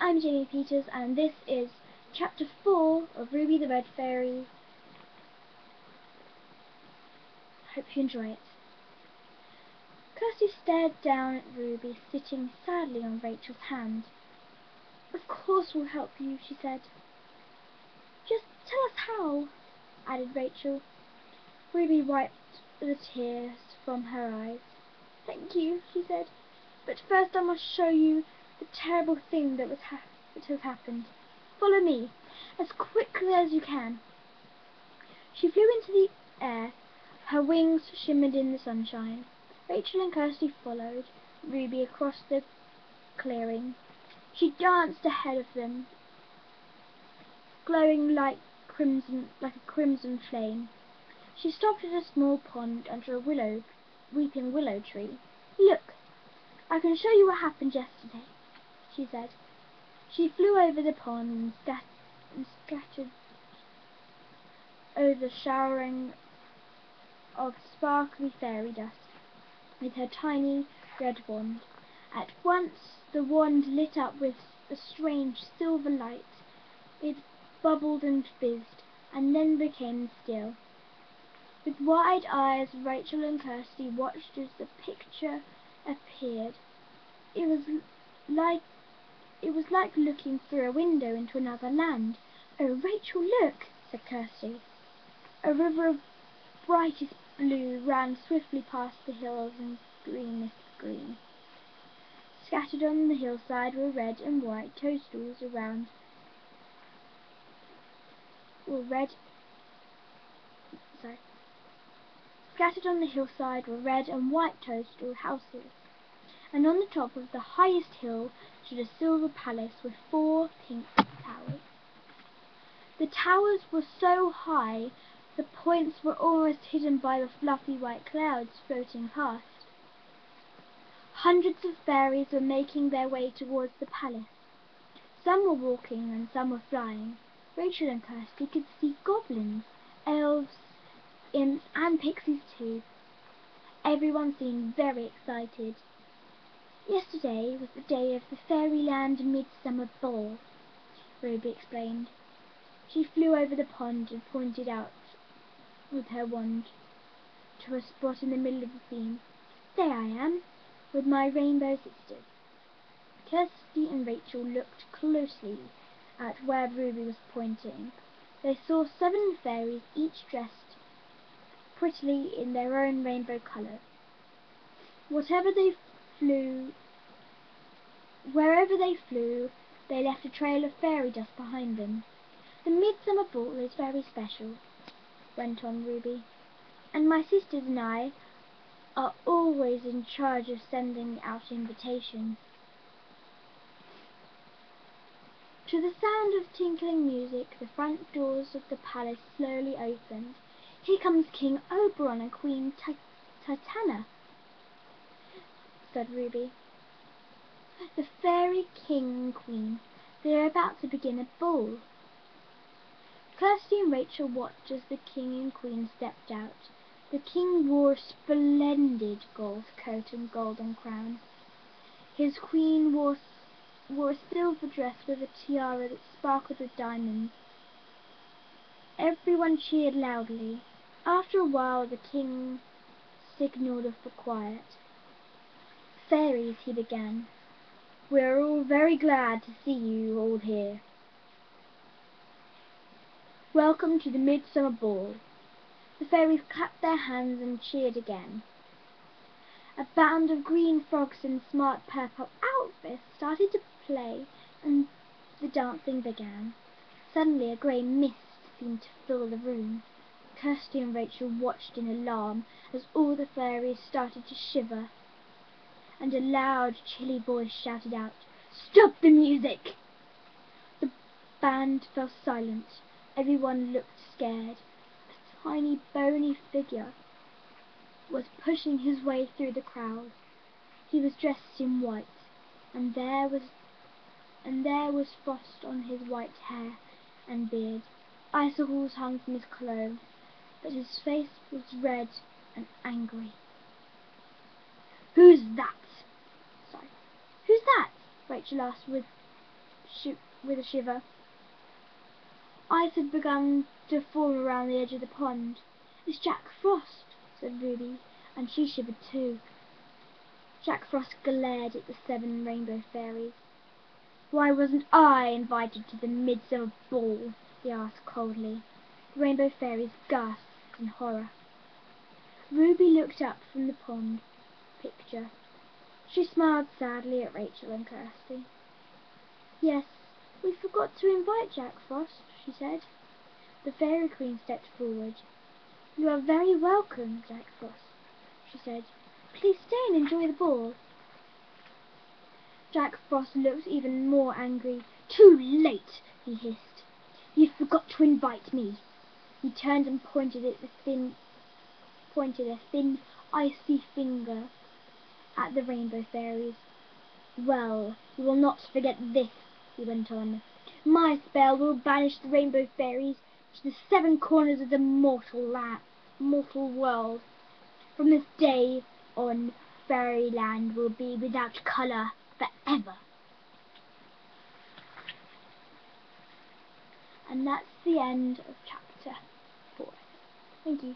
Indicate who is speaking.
Speaker 1: I'm Jamie Peters, and this is Chapter 4 of Ruby the Red Fairy. Hope you enjoy it. Kirsty stared down at Ruby, sitting sadly on Rachel's hand. "Of course we'll help you," she said. "Just tell us how," added Rachel. Ruby wiped the tears from her eyes. "Thank you," she said, "but first I must show you the terrible thing that has happened. Follow me, as quickly as you can." She flew into the air. Her wings shimmered in the sunshine. Rachel and Kirsty followed Ruby across the clearing. She danced ahead of them, glowing like a crimson flame. She stopped at a small pond under a weeping willow tree. "Look, I can show you what happened yesterday," she said. She flew over the pond and scattered over showering of sparkly fairy dust with her tiny red wand. At once the wand lit up with a strange silver light. It bubbled and fizzed, and then became still. With wide eyes, Rachel and Kirsty watched as the picture appeared. It was like looking through a window into another land. "Oh, Rachel, look!" said Kirsty. A river of brightest blue ran swiftly past the hills in greenest green. Scattered on the hillside were red and white toadstools Scattered on the hillside were red and white toadstool houses, and on the top of the highest hill stood a silver palace with 4 pink towers. The towers were so high the points were almost hidden by the fluffy white clouds floating past. Hundreds of fairies were making their way towards the palace. Some were walking and some were flying. Rachel and Kirsty could see goblins, elves, imps, and pixies too. Everyone seemed very excited. "Yesterday was the day of the Fairyland Midsummer Ball," Ruby explained. She flew over the pond and pointed out with her wand to a spot in the middle of the scene. "There I am, with my rainbow sisters." Kirsty and Rachel looked closely at where Ruby was pointing. They saw 7 fairies, each dressed prettily in their own rainbow colours. Wherever they flew, they left a trail of fairy dust behind them. "The Midsummer Ball is very special," went on Ruby, "and my sisters and I are always in charge of sending out invitations." To the sound of tinkling music, the front doors of the palace slowly opened. "Here comes King Oberon and Queen Titania," said Ruby. "The fairy king and queen. They are about to begin a ball." Kirsty and Rachel watched as the king and queen stepped out. The king wore a splendid gold coat and golden crown. His queen wore a silver dress with a tiara that sparkled with diamonds. Everyone cheered loudly. After a while the king signalled for quiet. "Fairies," he began, "we are all very glad to see you all here. Welcome to the Midsummer Ball." The fairies clapped their hands and cheered again. A band of green frogs in smart purple outfits started to play, and the dancing began. Suddenly a grey mist seemed to fill the room. Kirsty and Rachel watched in alarm as all the fairies started to shiver, and a loud, chilly voice shouted out, "Stop the music!" The band fell silent. Everyone looked scared. A tiny, bony figure was pushing his way through the crowd. He was dressed in white, and there was frost on his white hair and beard. Icicles hung from his clothes, but his face was red and angry. "Who's that?" Rachel asked with with a shiver. Ice had begun to form around the edge of the pond. "It's Jack Frost," said Ruby, and she shivered too. Jack Frost glared at the 7 rainbow fairies. "Why wasn't I invited to the midsummer ball?" he asked coldly. The rainbow fairies gasped in horror. Ruby looked up from the pond picture. She smiled sadly at Rachel and Kirsty. "Yes, we forgot to invite Jack Frost," she said. The Fairy Queen stepped forward. "You are very welcome, Jack Frost," she said. "Please stay and enjoy the ball." Jack Frost looked even more angry. "Too late!" he hissed. "You forgot to invite me." He turned and pointed a thin, icy finger at the rainbow fairies. "Well, you will not forget this," he went on. "My spell will banish the rainbow fairies to the 7 corners of the mortal world. From this day on, Fairyland will be without colour forever." And that's the end of chapter 4. Thank you.